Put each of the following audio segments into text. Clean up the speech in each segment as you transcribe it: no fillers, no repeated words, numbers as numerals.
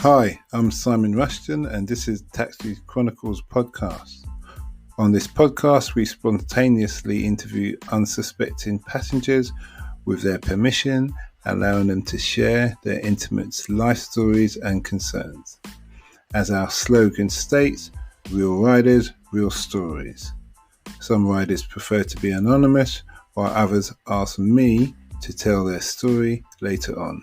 Hi, I'm Simon Rushton and this is Taxi Chronicles Podcast. On this podcast, we spontaneously interview unsuspecting passengers with their permission, allowing them to share their intimate life stories and concerns. As our slogan states, real riders, real stories. Some riders prefer to be anonymous, while others ask me to tell their story later on.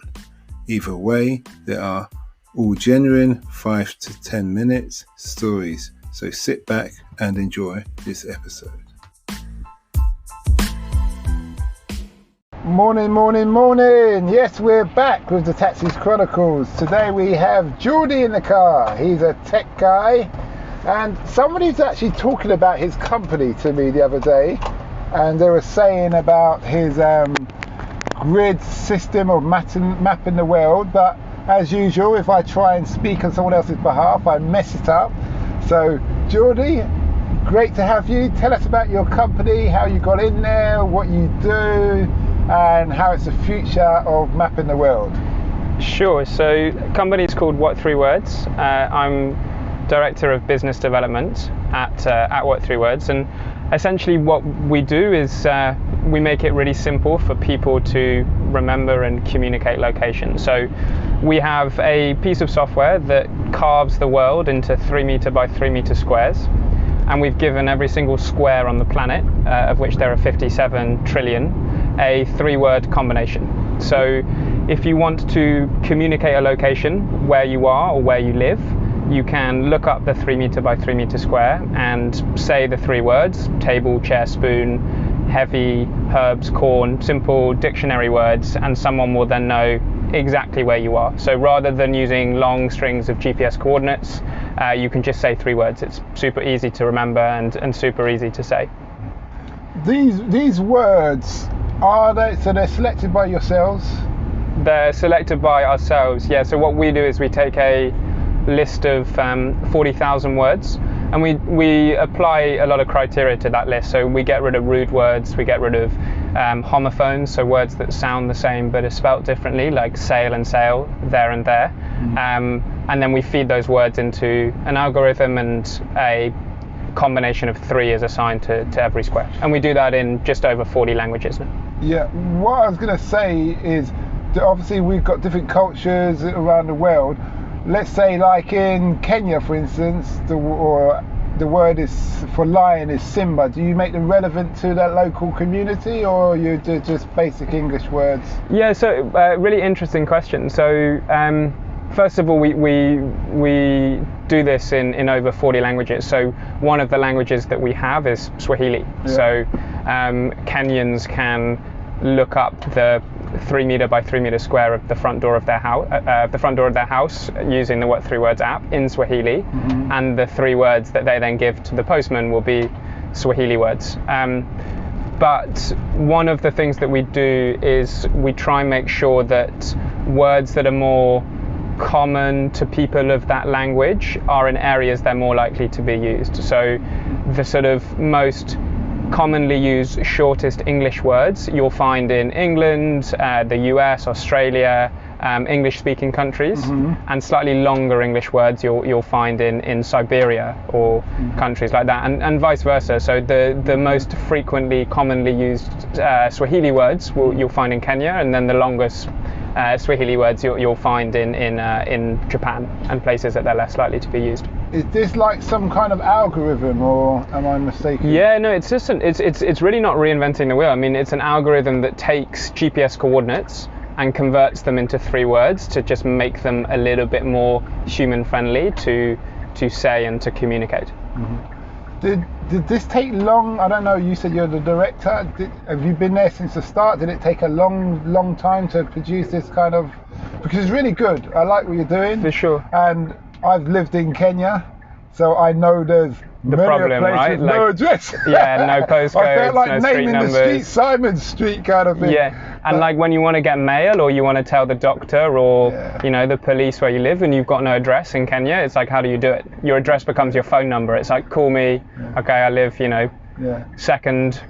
Either way, there are all genuine 5 to 10 minutes stories, so sit back and enjoy this episode. Morning. Yes, we're back with the Taxis Chronicles. Today we have Geordie in the car. He's a tech guy, and somebody's actually talking about his company to me the other day, and they were saying about his grid system of mapping the world, but as usual, if I try and speak on someone else's behalf, I mess it up. So, Geordie, great to have you. Tell us about your company, how you got in there, what you do, and how it's the future of mapping the world. Sure. So, the company is called What3words. I'm Director of Business Development at What3words, and essentially what we do is we make it really simple for people to remember and communicate locations. So we have a piece of software that carves the world into 3 meter by 3 meter squares, and we've given every single square on the planet, of which there are 57 trillion, a 3-word combination. So if you want to communicate a location where you are or where you live, you can look up the 3 meter by 3 meter square and say the 3 words: table, chair, spoon, heavy, herbs, corn, simple dictionary words, and someone will then know exactly where you are. So rather than using long strings of GPS coordinates, you can just say 3 words. It's super easy to remember and super easy to say. These words, they're selected by yourselves? They're selected by ourselves, yeah. So what we do is we take a list of 40,000 words, and we apply a lot of criteria to that list. So we get rid of rude words, we get rid of homophones, so words that sound the same but are spelt differently, like sail and sail, there and there. And then we feed those words into an algorithm, and a combination of 3 is assigned to every square. And we do that in just over 40 languages now. Yeah, what I was going to say is that obviously we've got different cultures around the world. Let's say like in Kenya, for instance, the word is for lion is Simba. Do you make them relevant to that local community, or you do just basic English words? Yeah, so really interesting question. So first of all, we do this in over 40 languages. So one of the languages that we have is Swahili. Yeah. So Kenyans can look up the 3 meter by 3 meter square of the front door of their house, using the What3words app in Swahili, and the 3 words that they then give to the postman will be Swahili words. But one of the things that we do is we try and make sure that words that are more common to people of that language are in areas they're more likely to be used. So the sort of most commonly used shortest English words you'll find in England, the US, Australia, English-speaking countries, and slightly longer English words you'll find in Siberia or countries like that, and vice versa. So the most frequently commonly used Swahili words you'll find in Kenya, and then the longest Swahili words you'll find in Japan and places that they're less likely to be used. Is this like some kind of algorithm, or am I mistaken? Yeah, no, it's just it's really not reinventing the wheel. I mean, it's an algorithm that takes GPS coordinates and converts them into 3 words to just make them a little bit more human friendly to say and to communicate. Did this take long? I don't know, you said you're the director. Have you been there since the start? Did it take a long time to produce this kind of, because it's really good. I like what you're doing. For sure. And I've lived in Kenya, so I know there's the many problem, places, right? no address. Yeah, no postcodes, I felt like no naming street numbers. the street Simon Street kind of thing. Yeah, and like when you want to get mail, or you want to tell the doctor or the police where you live, and you've got no address in Kenya, it's like, how do you do it? Your address becomes your phone number. It's like, call me. Okay, I live, second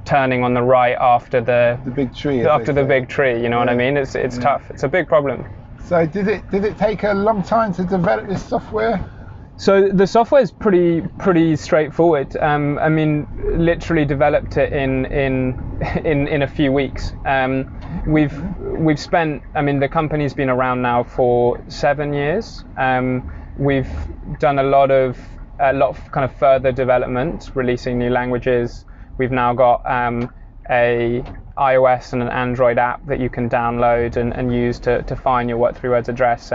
turning on the right after the big tree. After the big tree, you know what I mean? It's tough. It's a big problem. So did it take a long time to develop this software? So the software is pretty straightforward. I mean, literally developed it in a few weeks. We've spent. I mean, the company's been around now for 7 years. We've done a lot of kind of further development, releasing new languages. We've now got a iOS and an Android app that you can download and use to find your What3words address.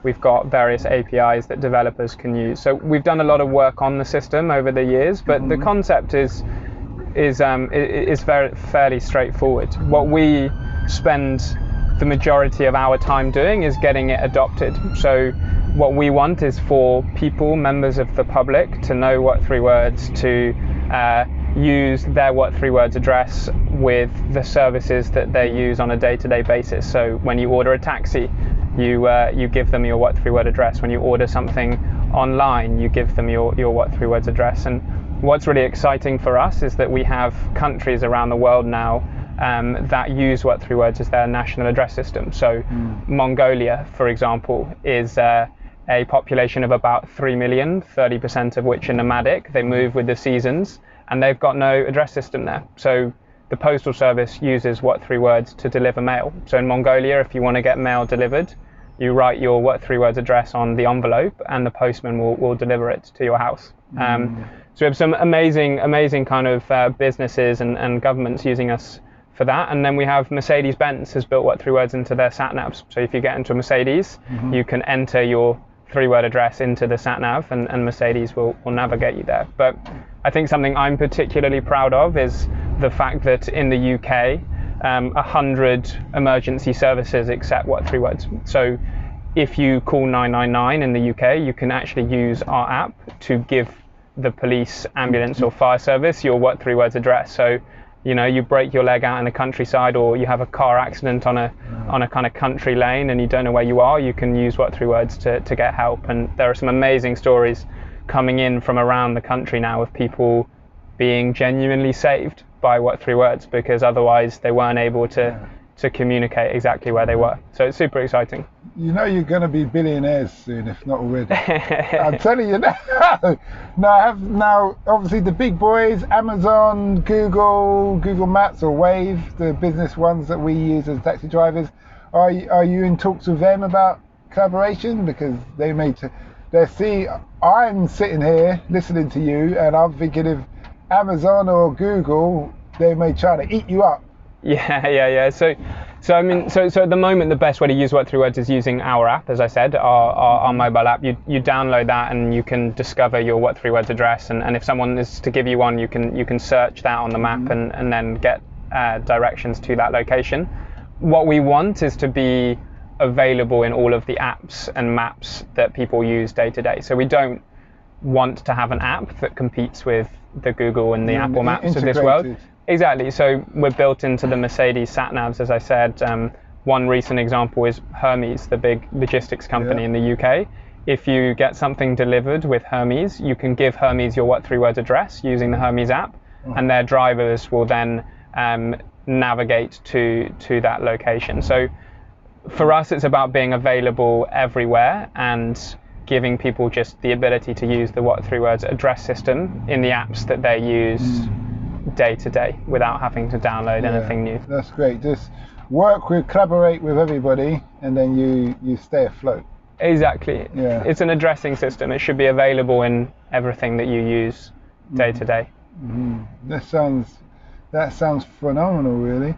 We've got various APIs that developers can use. So we've done a lot of work on the system over the years, but the concept is fairly straightforward. What we spend the majority of our time doing is getting it adopted. So what we want is for people, members of the public, to know What3words, to use their What3words address with the services that they use on a day-to-day basis. So when you order a taxi, you give them your What3word address. When you order something online, you give them your What3words address. And what's really exciting for us is that we have countries around the world now that use What3words as their national address system. So Mongolia, for example, is a population of about 3 million, 30% of which are nomadic. They move with the seasons, and they've got no address system there. So the postal service uses What3words to deliver mail. So in Mongolia, if you want to get mail delivered, you write your What3words address on the envelope, and the postman will deliver it to your house. So we have some amazing kind of businesses and governments using us for that. And then we have Mercedes-Benz has built What3words into their sat-navs. So if you get into a Mercedes, you can enter your 3-word address into the sat-nav, and Mercedes will navigate you there. But I think something I'm particularly proud of is the fact that in the UK, 100 emergency services accept What3words. So if you call 999 in the UK, you can actually use our app to give the police, ambulance or fire service your What3words address. So, you know, you break your leg out in the countryside, or you have a car accident on a kind of country lane and you don't know where you are, you can use What3words to get help. And there are some amazing stories coming in from around the country now of people being genuinely saved by What3words, because otherwise they weren't able to communicate exactly where they were. So it's super exciting. You know you're going to be billionaires soon, if not already. I'm telling you now. Now, obviously the big boys, Amazon, Google Maps or Wave, the business ones that we use as taxi drivers, are you in talks with them about collaboration? Because they see, I'm sitting here listening to you, and I'm thinking if Amazon or Google, they may try to eat you up. Yeah. So I mean, so at the moment, the best way to use What3words is using our app, as I said, our mobile app. You download that and you can discover your What3words address. And if someone is to give you one, you can search that on the map and then get directions to that location. What we want is to be available in all of the apps and maps that people use day to day. So we don't want to have an app that competes with the Google and the Apple Maps of this world. Exactly. So we're built into the Mercedes sat-navs, as I said. One recent example is Hermes, the big logistics company in the UK. If you get something delivered with Hermes, you can give Hermes your What3words address using the Hermes app, and their drivers will then navigate to that location. So for us, it's about being available everywhere and giving people just the ability to use the What3words address system in the apps that they use day to day without having to download anything new. That's great. Just collaborate with everybody, and then you stay afloat. Exactly. Yeah. It's an addressing system. It should be available in everything that you use day to day. That sounds phenomenal, really.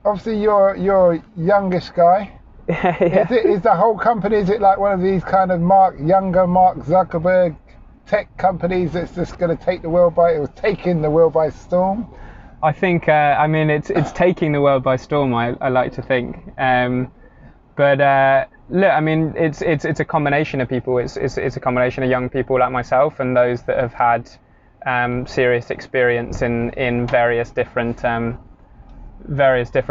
Obviously, you're youngish guy. Is the whole company? Is it like one of these kind of younger Mark Zuckerberg tech companies that's just going to take the world by? It was taking the world by storm. I think. It's taking the world by storm. I like to think. But look, I mean, it's a combination of people. It's a combination of young people like myself and those that have had serious experience in various different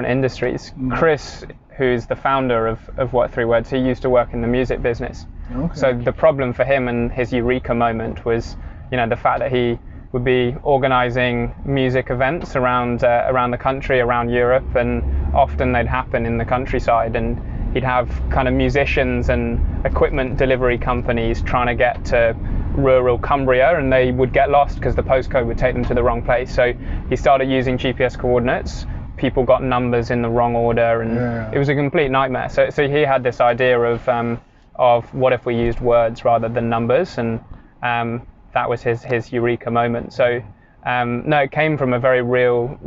industries. Chris, who's the founder of What3words, he used to work in the music business. Okay. So the problem for him and his eureka moment was, the fact that he would be organising music events around the country, around Europe, and often they'd happen in the countryside. And he'd have kind of musicians and equipment delivery companies trying to get to rural Cumbria, and they would get lost because the postcode would take them to the wrong place. So he started using GPS coordinates. People got numbers in the wrong order, and it was a complete nightmare. So he had this idea of what if we used words rather than numbers, and that was his eureka moment. So no, it came from a very real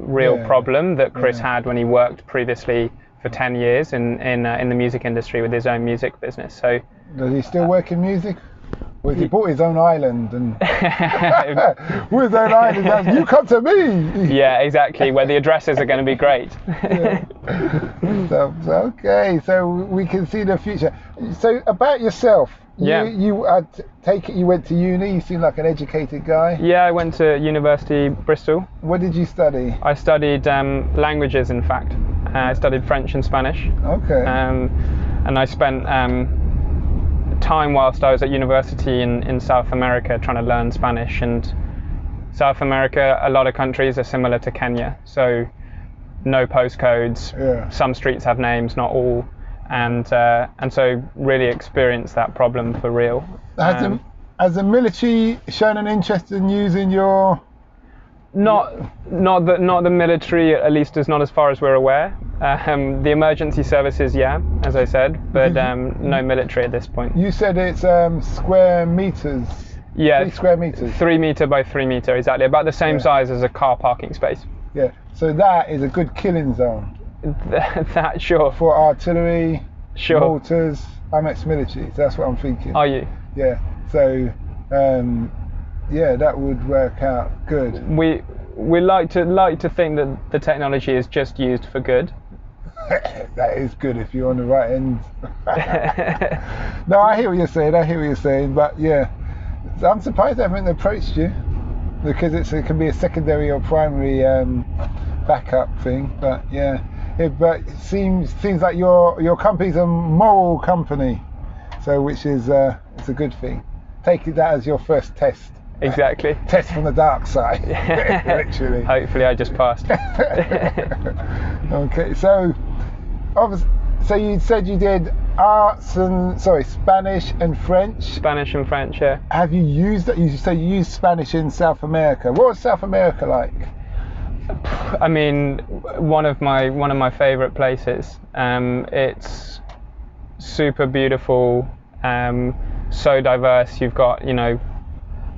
problem that Chris had when he worked previously for 10 years in the music industry with his own music business. So does he still work in music? Well, he bought his own island, and with his own island, you come to me. Yeah, exactly. Where the addresses are going to be great. So okay, so we can see the future. So about yourself, you take it you went to uni. You seem like an educated guy. Yeah, I went to University Bristol. What did you study? I studied languages. In fact, I studied French and Spanish. Okay. And I spent time whilst I was at university in South America trying to learn Spanish. And South America, a lot of countries are similar to Kenya, so no postcodes. Some streets have names, not all, and so really experienced that problem for real. Has the military shown an interest in using your? Not the military, at least as not as far as we're aware. The emergency services, as I said, but no military at this point. You said it's square meters. Yeah, 3 square meters. 3 meter by 3 meter, exactly, about the same size as a car parking space. Yeah, so that is a good killing zone. That sure. For artillery, sure. mortars. I'm ex-military, so that's what I'm thinking. Are you? Yeah. So. That would work out good. We like to think that the technology is just used for good. That is good if you're on the right end. No, I hear what you're saying. But I'm surprised they haven't approached you, because it can be a secondary or primary backup thing. But but it seems like your company's a moral company, so which is it's a good thing. Take that as your first test. Exactly. Test from the dark side. Literally. Hopefully I just passed. Okay, so you said you did Spanish and French. Spanish and French, yeah. Have you used that? You say you used Spanish in South America. What was South America like? I mean, one of my favourite places. It's super beautiful. So diverse. You've got,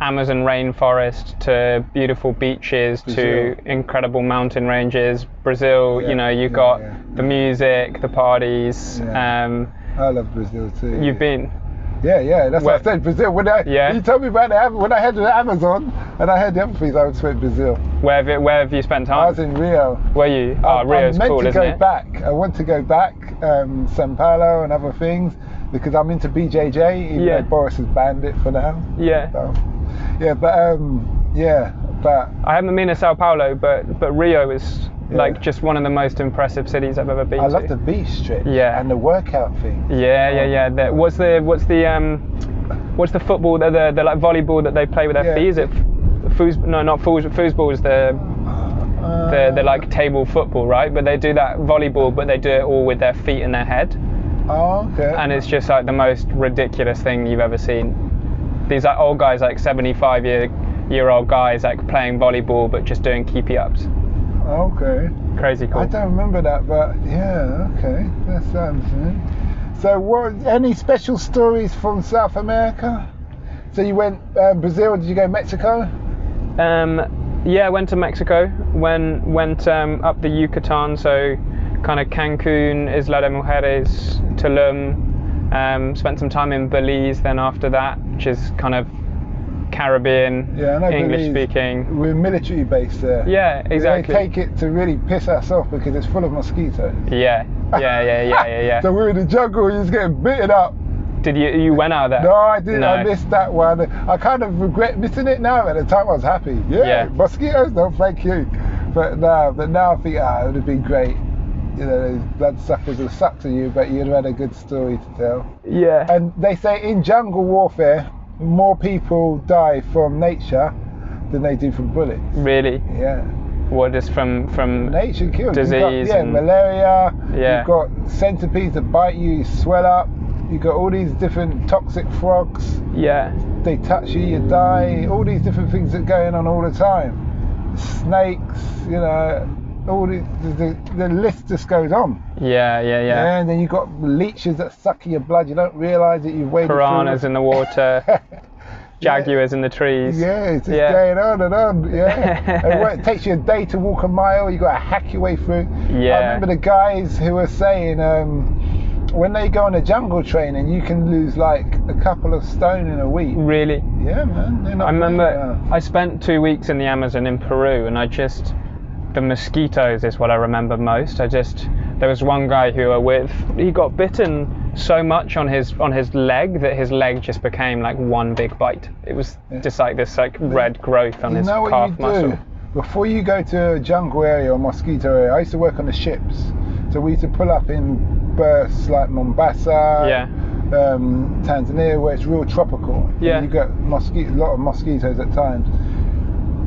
Amazon rainforest to beautiful beaches to incredible mountain ranges. Brazil, you've got the music, the parties. I love Brazil too. You've been? Yeah, that's what I said, Brazil. You told me about when I had the Amazon and I had the other things, I would spend Brazil. Where have you spent time? I was in Rio. Were you? Rio's cool, isn't it? I meant to go back. I want to go back, São Paulo and other things, because I'm into BJJ, even though Boris has banned it for now. Yeah. So, but I haven't been to Sao Paulo, but Rio is like just one of the most impressive cities I've ever been to. I love the beach strip and the workout thing. Yeah. What's the football, the like volleyball that they play with their feet? Is it foosball is the like table football, right? But they do that volleyball, but they do it all with their feet and their head. Oh, okay. And it's just like the most ridiculous thing you've ever seen. These like old guys, like 75-year-old guys, like playing volleyball but just doing keepy ups. Okay. Crazy cool. I don't remember that, but okay, that sounds good. So, any special stories from South America? So you went Brazil. Did you go Mexico? I went to Mexico. Went up the Yucatan, so kind of Cancun, Isla de Mujeres, Tulum. Spent some time in Belize then after that, which is kind of Caribbean, English speaking. We're military based there. Yeah, exactly. They take it to really piss us off because it's full of mosquitoes. Yeah. So we're in the jungle, you're just getting bitten up. Did you went out there? No, I didn't. No. I missed that one. I kind of regret missing it now. At the time I was happy. Mosquitoes, no thank you. But now I think it would have been great. Those bloodsuckers will suck to you, but you'd have had a good story to tell. Yeah. And they say in jungle warfare, more people die from nature than they do from bullets. Really? Yeah. What is from nature kills. disease? Malaria. Yeah. You've got centipedes that bite you, you swell up. You've got all these different toxic frogs. Yeah. They touch you, you die. All these different things that are going on all the time. Snakes, you know, all the list just goes on. Yeah. And then you've got leeches that suck your blood. You don't realise that you've waded Piranhas through. in the water. Jaguars in the trees. Yeah, it's just going on and on. Yeah. And it takes you a day to walk a mile. You've got to hack your way through. Yeah. I remember the guys who were saying when they go on a jungle training, you can lose like a couple of stone in a week. Really? Yeah, man. I remember I spent 2 weeks in the Amazon in Peru, and the mosquitoes is what I remember most. There was one guy who I with, he got bitten so much on his leg that his leg just became like one big bite. It was just like this like red growth on his calf muscle. Before you go to a jungle area or mosquito area, I used to work on the ships. So we used to pull up in berths like Mombasa, Tanzania, where it's real tropical. Yeah. And you get a lot of mosquitoes at times.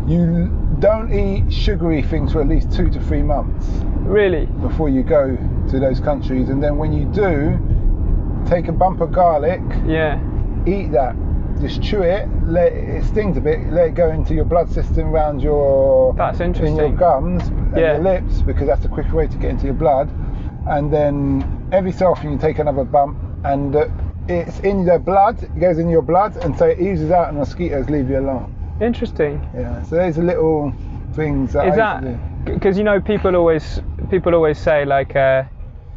You don't eat sugary things for at least 2 to 3 months. Really? Before you go to those countries, and then when you do, take a bump of garlic. Yeah. Eat that. Just chew it. It stings a bit. Let it go into your blood system around your. That's interesting. In your gums and your lips, because that's a quicker way to get into your blood. And then every so often you take another bump, and it's in the blood. It goes in your blood, and so it oozes out, and mosquitoes leave you alone. Interesting. Yeah. So there's little things that is that because, you know, people always say like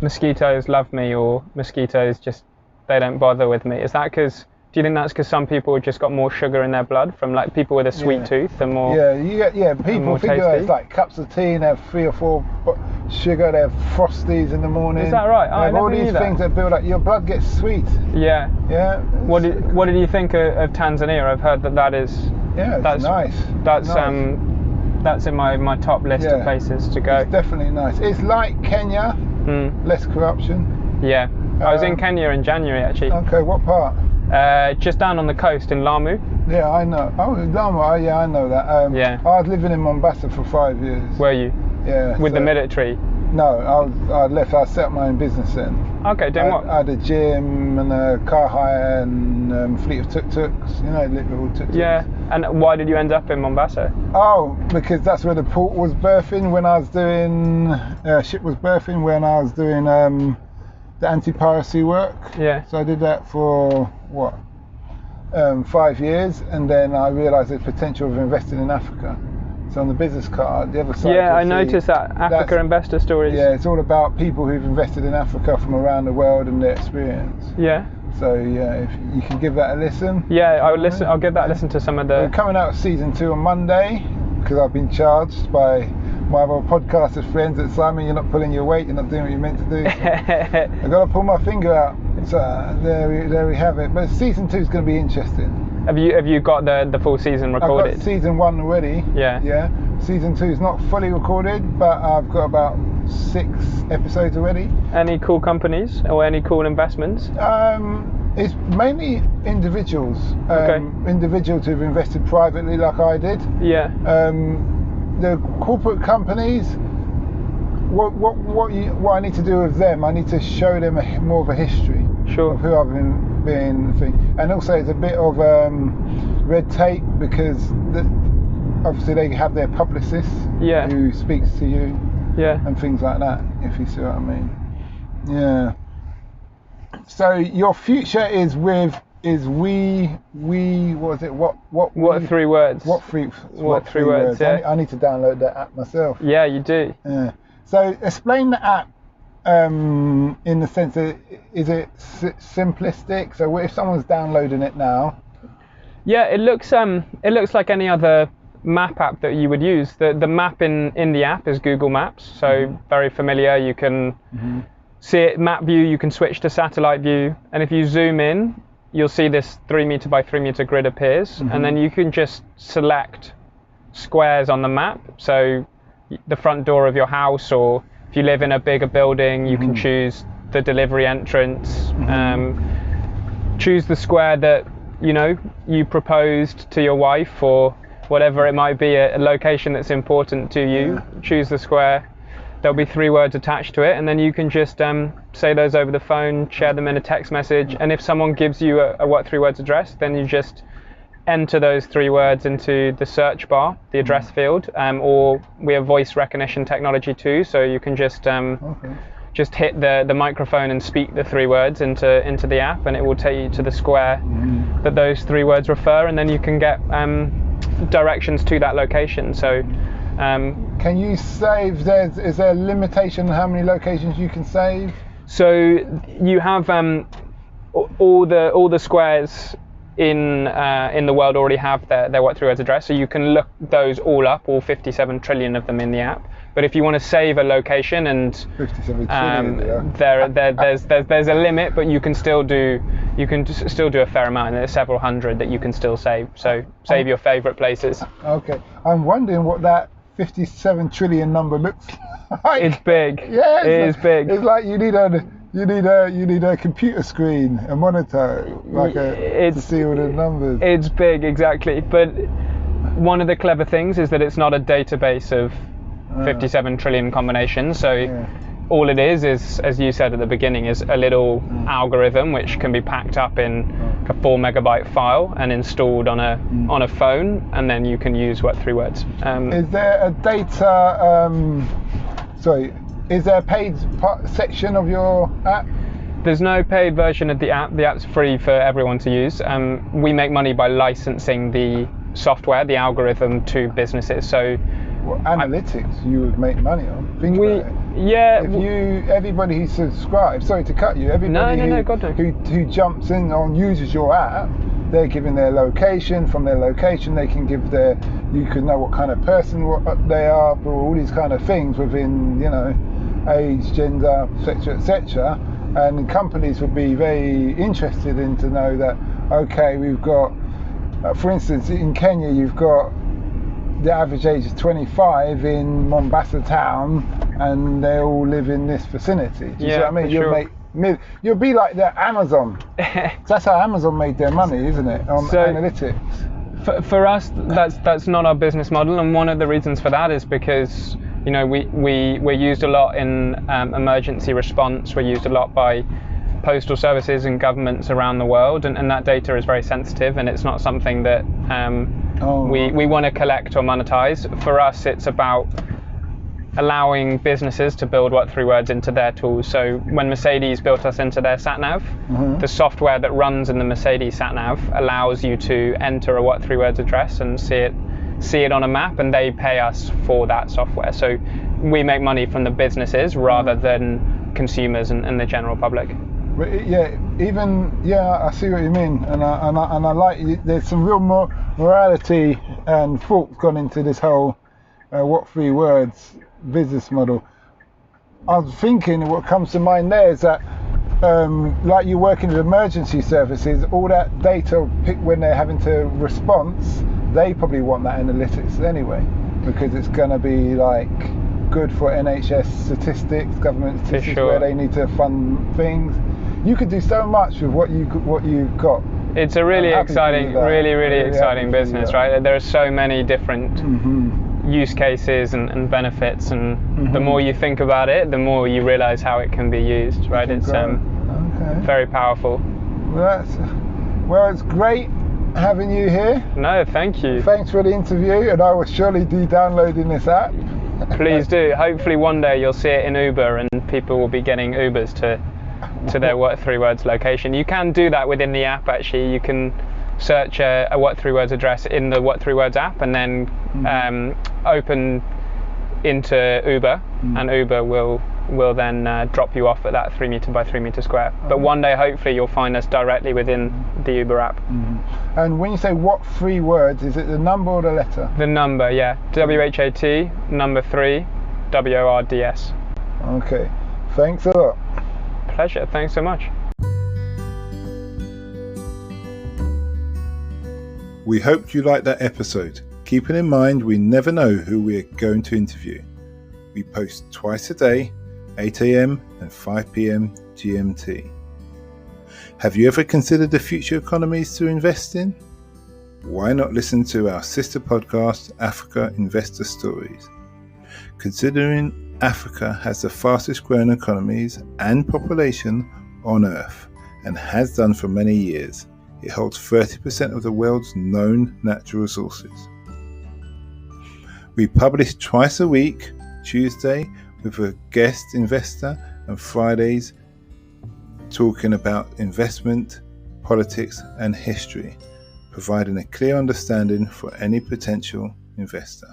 mosquitoes love me, or mosquitoes just they don't bother with me. Is that because? Do you think that's because some people just got more sugar in their blood from like people with a sweet tooth and more? People think that it's like cups of tea and they have 3 or 4 sugar. They have frosties in the morning. Is that right? They have all these things that build up. Your blood gets sweet. Yeah. Yeah. What did you think of Tanzania? I've heard that is. Yeah, that's nice. That's in my top list of places to go. It's definitely nice. It's like Kenya, less corruption. Yeah. I was in Kenya in January actually. Okay, what part? Just down on the coast in Lamu. Yeah, I know. Oh, Lamu. Oh, yeah, I know that. I was living in Mombasa for 5 years. Were you? Yeah. With the military? No, I left. I set up my own business then. Okay, doing what? I had a gym and a car hire and fleet of tuk-tuks. You know, little tuk-tuks. Yeah. And why did you end up in Mombasa? Oh, because that's where the port was birthing when I was doing ship was birthing when I was doing the anti-piracy work. Yeah. So I did that for 5 years, and then I realised there's potential of investing in Africa. So on the business card, the other side. Yeah, I noticed that Africa investor stories. Yeah, it's all about people who've invested in Africa from around the world and their experience. Yeah. So yeah, if you can give that a listen. Yeah, I would listen. I'll give that a listen to some of the. We're coming out of season 2 on Monday because I've been charged by my other podcaster friends that Simon, you're not pulling your weight, you're not doing what you're meant to do. So I've got to pull my finger out. So there we have it. But season 2 is going to be interesting. Have you got the full season recorded? I've got season 1 already. Yeah. Yeah. Season 2 is not fully recorded, but I've got about 6 episodes already. Any cool companies or any cool investments? It's mainly individuals. Individuals who've invested privately, like I did. Yeah. The corporate companies. What I need to do with them, I need to show them more of a history of who I've been, and also it's a bit of red tape because obviously they have their publicist who speaks to you, and things like that. If you see what I mean, yeah. So your future is with what was it? What 3 words? What 3 words? Yeah. I need to download that app myself. Yeah, you do. Yeah. So explain the app in the sense that is it simplistic? So if someone's downloading it now? Yeah, it looks like any other map app that you would use. The map in the app is Google Maps, so very familiar. You can see it map view. You can switch to satellite view, and if you zoom in, you'll see this 3 meter by 3 meter grid appears, and then you can just select squares on the map. So the front door of your house, or if you live in a bigger building, you can choose the delivery entrance, choose the square that you proposed to your wife, or whatever it might be, a location that's important to you, choose the square. There'll be 3 words attached to it, and then you can just say those over the phone, share them in a text message, and if someone gives you a What3words address, then you just enter those 3 words into the search bar, the address field, or we have voice recognition technology too, so you can just hit the microphone and speak the 3 words into the app, and it will take you to the square that those 3 words refer, and then you can get directions to that location. So can you save? Is there a limitation on how many locations you can save? So you have all the squares in the world already have their What3words address, so you can look those all up, all 57 trillion of them in the app. But if you want to save a location, and 57 trillion, there's a limit, but you can still do a fair amount. There's several hundred that you can still save. So save your favourite places. Okay, I'm wondering what that 57 trillion number looks like. It's big. Yeah, it is big. It's like you need a computer screen, a monitor, to see all the numbers. It's big, exactly. But one of the clever things is that it's not a database of 57 trillion combinations. So all it is, as you said at the beginning, is a little algorithm which can be packed up in a 4 megabyte file and installed on a phone, and then you can use What3words. Is there a data? Is there a paid section of your app? There's no paid version of the app. The app's free for everyone to use. We make money by licensing the software, the algorithm, to businesses. So analytics you would make money on. Think about it. Yeah. If everybody who subscribes, sorry to cut you, everybody who jumps in on uses your app, they're giving their location. From their location, they can give you can know what kind of person they are, for all these kind of things within, age, gender, etc. And companies would be very interested in to know that, okay, we've got, for instance, in Kenya, you've got the average age is 25 in Mombasa town, and they all live in this vicinity. Do you see what I mean? You'll be like the Amazon. That's how Amazon made their money, isn't it? On analytics. For us, that's not our business model, and one of the reasons for that is because we're used a lot in emergency response. We're used a lot by postal services and governments around the world, and that data is very sensitive, and it's not something that we want to collect or monetize. For us, it's about allowing businesses to build What3words into their tools. So when Mercedes built us into their sat-nav, the software that runs in the Mercedes sat-nav allows you to enter a What3words address and see it on a map, and they pay us for that software. So we make money from the businesses rather than consumers and the general public. I see what you mean, and I like. There's some real morality and thought gone into this whole What3words business model. I was thinking, what comes to mind there is that, like you working with emergency services, all that data when they're having to response, they probably want that analytics anyway, because it's going to be like good for NHS statistics, government statistics, where they need to fund things. You could do so much with what you've got. It's a really exciting, really exciting business, right? There are so many different use cases and benefits, and the more you think about it, the more you realize how it can be used, right? It's very powerful. Well, it's great having you here. No, thank you. Thanks for the interview, and I will surely be downloading this app. Please do. Hopefully one day you'll see it in Uber, and people will be getting Ubers to their What3words location. You can do that within the app, actually. You can search a What3words address in the What3words app, and then open into Uber, and Uber will then drop you off at that 3 meter by 3 meter square. But one day, hopefully, you'll find us directly within the Uber app. And when you say What3words, is it the number or the letter? The number, yeah. WHAT, number 3, WORDS. Okay. Thanks a lot. Pleasure. Thanks so much. We hoped you liked that episode. Keeping in mind, we never know who we're going to interview. We post twice a day, 8 a.m. and 5 p.m. GMT. Have you ever considered the future economies to invest in? why not listen to our sister podcast, Africa Investor Stories? Considering Africa has the fastest growing economies and population on Earth, and has done for many years, it holds 30% of the world's known natural resources. We publish twice a week, Tuesday with a guest investor and Fridays talking about investment, politics and history, providing a clear understanding for any potential investor.